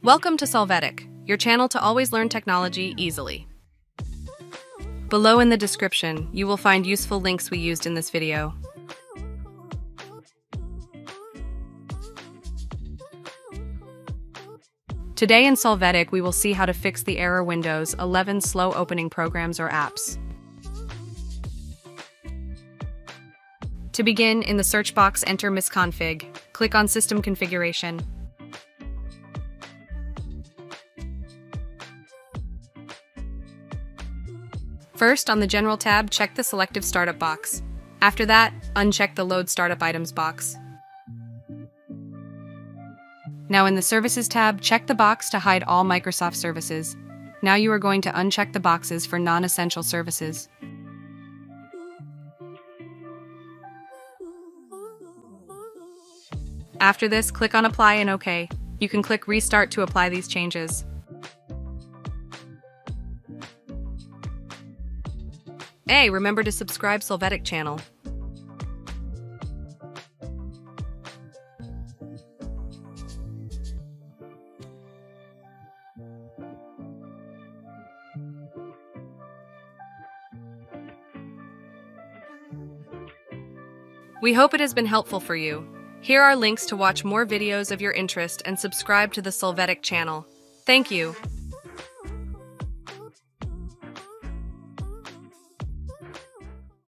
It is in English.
Welcome to Solvetic, your channel to always learn technology easily. Below in the description, you will find useful links we used in this video. Today in Solvetic, we will see how to fix the error Windows 11 slow opening programs or apps. To begin, in the search box, enter misconfig. Click on System Configuration. First, on the General tab, check the Selective Startup box. After that, uncheck the Load Startup Items box. Now in the Services tab, check the box to hide all Microsoft services. Now you are going to uncheck the boxes for non-essential services. After this, click on Apply and OK. You can click Restart to apply these changes. Hey, remember to subscribe Solvetic channel. We hope it has been helpful for you. Here are links to watch more videos of your interest and subscribe to the Solvetic channel. Thank you.